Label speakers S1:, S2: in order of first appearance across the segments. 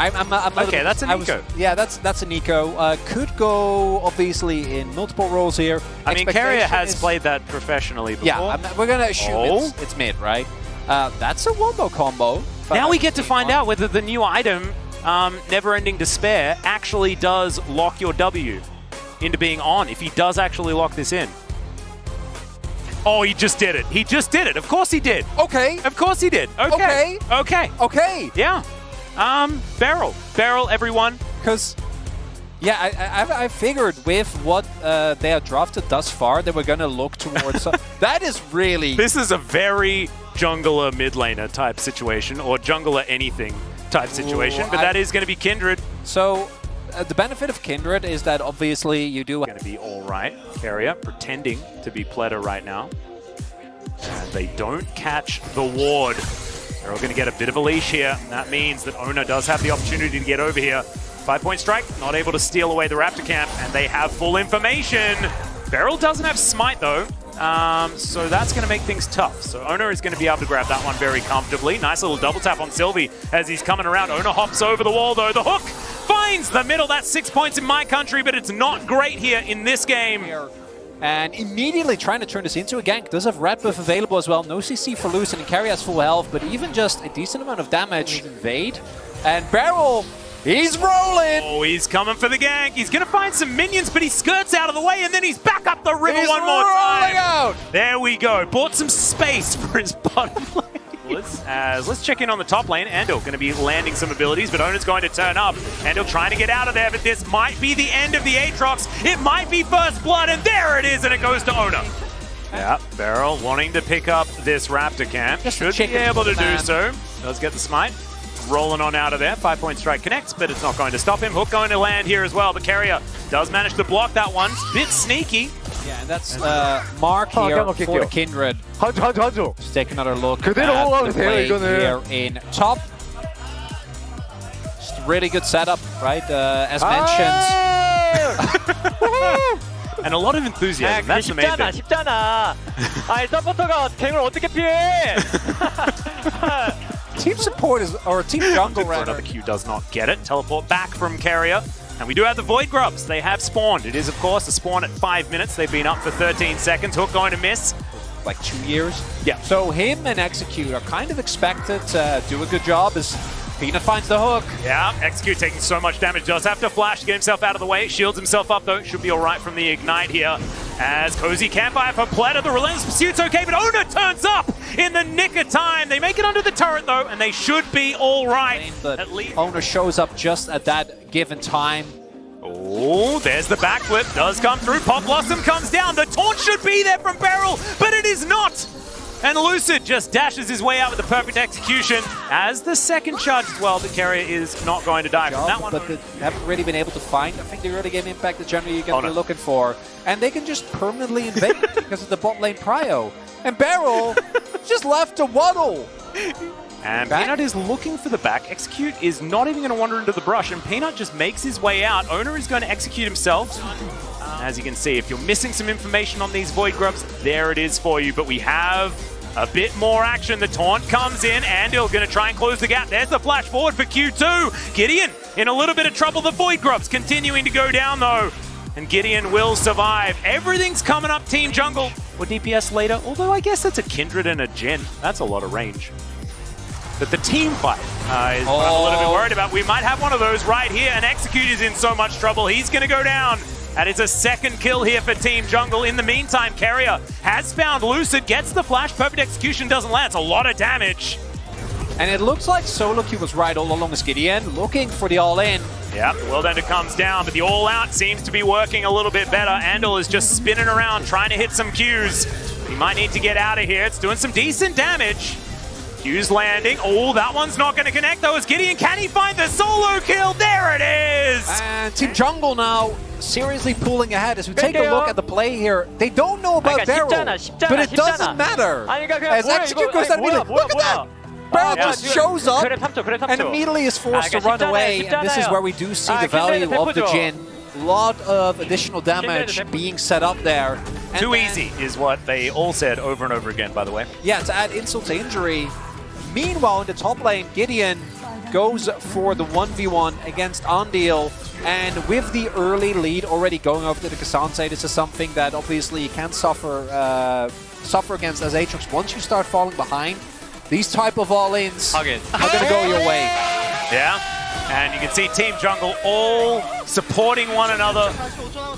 S1: Okay, that's a Nico.
S2: Yeah, that's a Nico. Could go obviously in multiple roles here.
S1: I mean, Carrier has played that professionally before.
S2: Yeah, we're gonna assume it's mid, right? That's a wombo combo.
S1: Now we get to find out whether the new item, Never-Ending Despair, actually does lock your W into being on, if he does actually lock this in. Oh, he just did it. He just did it. Of course he did.
S2: Okay.
S1: Of course he did. Okay. Okay.
S2: Okay.
S1: Yeah. Barrel, everyone.
S2: Because, yeah, I figured with what they have drafted thus far, they were going to look towards... that is really...
S1: This is a very jungler mid laner type situation, or jungler anything type situation, but that is going to be Kindred.
S2: So, the benefit of Kindred is that obviously you do...
S1: Going to be all right. Carrier pretending to be Pleta right now. And they don't catch the ward. They're all going to get a bit of a leash here. And that means that Oner does have the opportunity to get over here. 5-point strike, not able to steal away the Raptor camp, and they have full information. Beryl doesn't have smite though, so that's going to make things tough. So Oner is going to be able to grab that one very comfortably. Nice little double tap on Sylvie as he's coming around. Oner hops over the wall though. The hook finds the middle. That's 6 points in my country, but it's not great here in this game.
S2: And immediately trying to turn this into a gank. Does have red buff available as well. No CC for Lucid, and Carry has full health, but even just a decent amount of damage. Invade. And Beryl, he's rolling!
S1: Oh, he's coming for the gank. He's going to find some minions, but he skirts out of the way, and then he's back up the river one more time.
S2: Out.
S1: There we go. Bought some space for his bottom lane. Let's check in on the top lane. Andal going to be landing some abilities, but Oner's going to turn up. Andal trying to get out of there, but this might be the end of the Aatrox. It might be first blood, and there it is, and it goes to Oner. Yeah, Beryl wanting to pick up this Raptor camp. Should be able to do so. Does get the smite. Rolling on out of there. 5-point strike connects, but it's not going to stop him. Hook going to land here as well, but Carrier does manage to block that one. Bit sneaky.
S2: Yeah, and that's Mark here for the Kindred. Let's take another look at the play here in top. Just a really good setup, right? As mentioned.
S1: And a lot of enthusiasm. That's the main thing.
S3: 쉽잖아. 아이 서포터가 갱을 어떻게 피해?
S2: Team support is, or team jungle rather.
S1: Another Q does not get it. Teleport back from Carrier. And we do have the Void Grubs. They have spawned. It is, of course, a spawn at 5 minutes. They've been up for 13 seconds. Hook going to miss.
S2: Like 2 years.
S1: Yeah.
S2: So him and Execute are kind of expected to do a good job as Peanut finds the hook.
S1: Yeah, Execute taking so much damage. Does have to flash to get himself out of the way. Shields himself up, though. Should be all right from the Ignite here. As Cozy Campfire for Pleta. The Relentless Pursuit's okay, but Oner turns up in the nick of time. They make it under the turret, though, and they should be all right.
S2: But at least Oner shows up just at that given time.
S1: Oh, there's the backflip. Does come through. Pop Blossom comes down. The taunt should be there from Beryl, but it is not. And Lucid just dashes his way out with the perfect execution as the second charge as well. The Carrier is not going to die from that one.
S2: But they haven't really been able to find, I think they really gave impact the general you're going to be looking for. And they can just permanently invade because of the bot lane prio. And Beryl just left to waddle.
S1: And Peanut is looking for the back. Execute is not even going to wander into the brush, and Peanut just makes his way out. Oner is going to execute himself. As you can see, if you're missing some information on these Void Grubs, there it is for you. But we have a bit more action. The taunt comes in. Andal going to try and close the gap. There's the flash forward for Q2. Gideon in a little bit of trouble. The Void Grubs continuing to go down, though. And Gideon will survive. Everything's coming up Team Jungle. Or DPS later, although I guess that's a Kindred and a Jhin. That's a lot of range. But the team fight is what I'm a little bit worried about. We might have one of those right here, and Execute is in so much trouble. He's going to go down. That is a second kill here for Team Jungle. In the meantime, Carrier has found Lucid, gets the flash. Perfect execution doesn't land. It's a lot of damage.
S2: And it looks like Solo Q was right all along as Gideon, looking for the all-in.
S1: Yeah, the World Ender comes down, but the all-out seems to be working a little bit better. Andal is just spinning around, trying to hit some Qs. He might need to get out of here. It's doing some decent damage. Q's landing. Oh, that one's not going to connect, though, as Gideon. Can he find the solo kill? There it is!
S2: And Team Jungle now seriously pulling ahead as we take a look at the play here. They don't know about Beryl, but it doesn't matter. As Execute goes down immediately. Look at that! Beryl just shows up and immediately is forced to run away, and this is where we do see the value of the Jhin. A lot of additional damage being set up there.
S1: Too easy is what they all said over and over again, by the way.
S2: Yeah, to add insult to injury. Meanwhile, in the top lane, Gideon goes for the 1v1 against Ondeal. And with the early lead already going over to the Kazan, this is something that obviously you can suffer against as Aatrox. Once you start falling behind, these type of all-ins are going to go your way.
S1: Yeah, and you can see Team Jungle all supporting one another.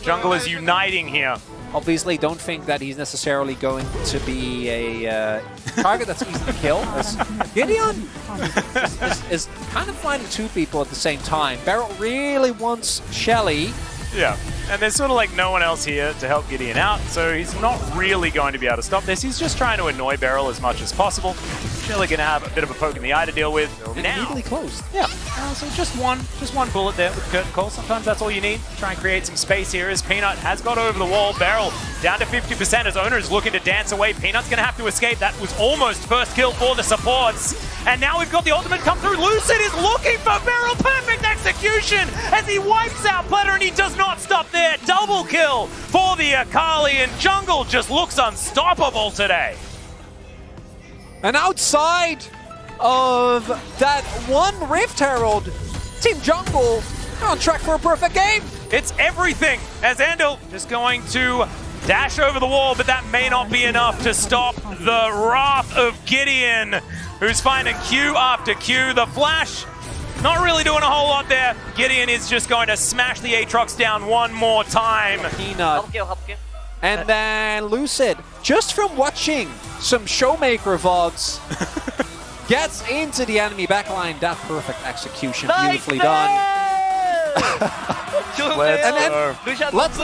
S1: Jungle is uniting here.
S2: Obviously, don't think that he's necessarily going to be a target that's easy to kill. As Gideon is kind of finding two people at the same time. Beryl really wants Shelly.
S1: Yeah, and there's sort of like no one else here to help Gideon out, so he's not really going to be able to stop this. He's just trying to annoy Beryl as much as possible. Shelly going to have a bit of a poke in the eye to deal with.
S2: And immediately closed.
S1: Yeah, so just one bullet there with Curtain Call. Sometimes that's all you need. Try and create some space here as Peanut has got over the wall. Beryl down to 50% as Oner is looking to dance away. Peanut's going to have to escape. That was almost first kill for the supports. And now we've got the ultimate come through. Lucid is looking for Beryl. Perfect execution as he wipes out Platter, and he does not stop there. Double kill for the Akali, and Jungle just looks unstoppable today.
S2: And outside of that one Rift Herald, Team Jungle are on track for a perfect game.
S1: It's everything as Andal is going to dash over the wall, but that may not be enough to stop the wrath of Gideon, who's finding Q after Q. The flash, not really doing a whole lot there. Gideon is just going to smash the Aatrox down one more time.
S2: Peanut. And then Lucid, just from watching some Showmaker VODs, gets into the enemy backline. That perfect execution, beautifully done.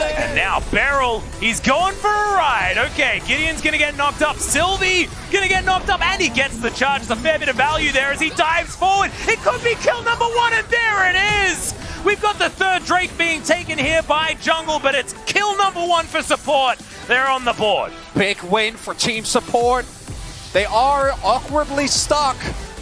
S1: And now Beryl, he's going for a ride. Okay, Gideon's gonna get knocked up. Sylvie gonna get knocked up, and he gets the charge. There's a fair bit of value there as he dives forward. It could be kill number one, and there it is. We've got the third Drake being taken here by Jungle, but it's kill number one for support. They're on the board.
S2: Big win for Team Support. They are awkwardly stuck.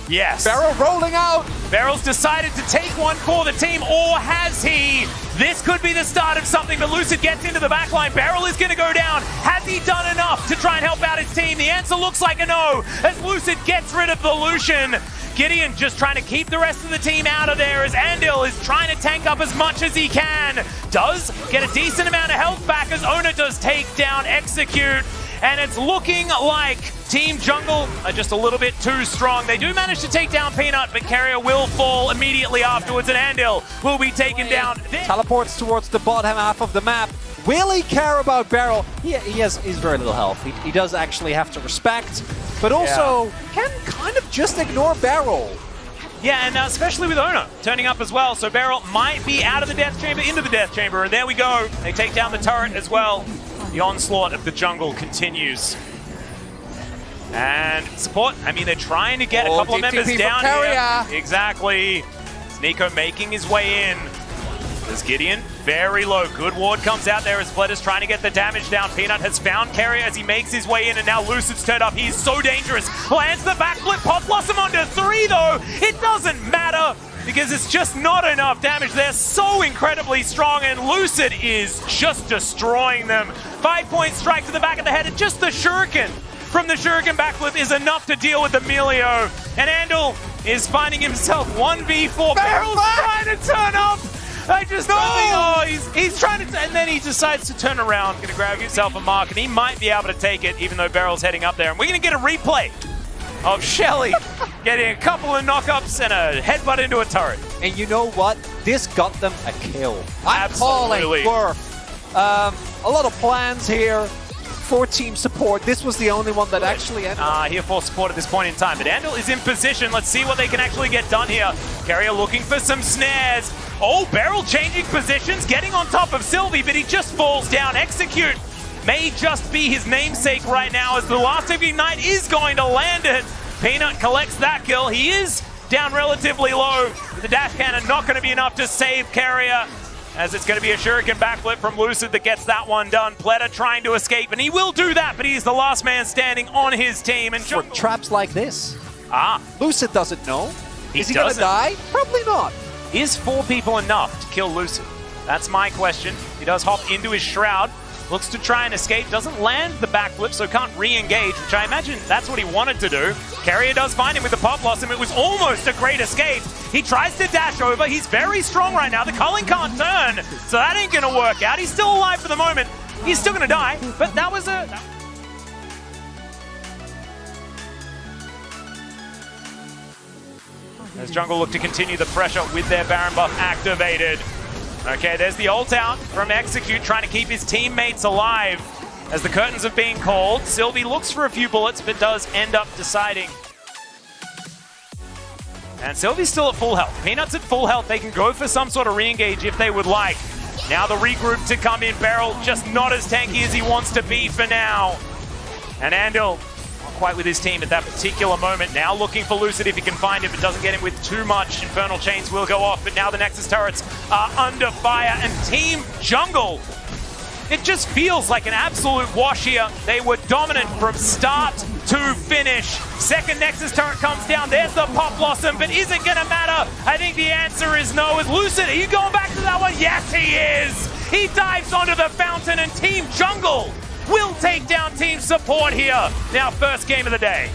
S1: Yes.
S2: Beryl rolling out.
S1: Beryl's decided to take one for the team, or has he? This could be the start of something, but Lucid gets into the backline. Beryl is going to go down. Has he done enough to try and help out his team? The answer looks like a no, as Lucid gets rid of the Lucian. Gideon just trying to keep the rest of the team out of there as Andil is trying to tank up as much as he can. Does get a decent amount of health back as Oner does take down Execute. And it's looking like Team Jungle are just a little bit too strong. They do manage to take down Peanut, but Carrier will fall immediately afterwards, and Andil will be taken down.
S2: Teleports towards the bottom half of the map. Will he care about Beryl? He's very little health. He does actually have to respect, but also can kind of just ignore Beryl.
S1: Yeah, and especially with Oner turning up as well, so Beryl might be out of the Death Chamber, into the Death Chamber, and there we go. They take down the turret as well. The onslaught of the jungle continues. And support, I mean, they're trying to get a couple of members down here. Exactly. Nico making his way in. There's Gideon, very low. Good ward comes out there as Fled is trying to get the damage down. Peanut has found Carrier as he makes his way in, and now Lucid's turned up. He's so dangerous. Lands the backflip. Pop Blossom under 3, though. It doesn't matter because it's just not enough damage. They're so incredibly strong, and Lucid is just destroying them. 5-point strike to the back of the head, and just the shuriken from the shuriken backflip is enough to deal with the Emilio. And Andal is finding himself 1v4. Beryl's trying to turn up. I just he's trying to, and then he decides to turn around, going to grab himself a mark, and he might be able to take it, even though Beryl's heading up there. And we're going to get a replay of Shelly getting a couple of knockups and a headbutt into a turret.
S2: And you know what? This got them a kill.
S1: Absolutely.
S2: I'm calling for a lot of plans here for Team Support. This was the only one that actually ended.
S1: Here for support at this point in time. But Andal is in position. Let's see what they can actually get done here. Carrier looking for some snares. Oh, Beryl changing positions, getting on top of Sylvie, but he just falls down. Execute may just be his namesake right now, as the last of Ignite is going to land it. Peanut collects that kill. He is down relatively low. The dash cannon not going to be enough to save Carrier, as it's going to be a shuriken backflip from Lucid that gets that one done. Pleta trying to escape, and he will do that, but he's the last man standing on his team. And
S2: for traps like this, Lucid doesn't know.
S1: Is
S2: he going to die? Probably not.
S1: Is 4 people enough to kill Lucid? That's my question. He does hop into his shroud. Looks to try and escape, doesn't land the backflip, so can't re-engage, which I imagine that's what he wanted to do. Carrier does find him with the pop blossom. It was almost a great escape. He tries to dash over. He's very strong right now. The culling can't turn, so that ain't gonna work out. He's still alive for the moment. He's still gonna die, but that was a... As Jungle look to continue the pressure with their Baron buff activated. Okay, there's the ult out from Execute, trying to keep his teammates alive. As the curtains are being called, Sylvie looks for a few bullets, but does end up deciding. And Sylvie's still at full health. Peanut's at full health. They can go for some sort of re-engage if they would like. Now the regroup to come in. Beryl just not as tanky as he wants to be for now. And Andil not quite with his team at that particular moment. Now looking for Lucid if he can find him, but doesn't get him with too much. Infernal Chains will go off, but now the Nexus turrets are under fire. And Team Jungle, it just feels like an absolute wash here. They were dominant from start to finish. Second Nexus turret comes down. There's the pop blossom, but is it gonna matter? I think the answer is no. Is Lucid, are you going back to that one? Yes, he is. He dives onto the fountain, and Team Jungle will take down Team Support here. Now, first game of the day.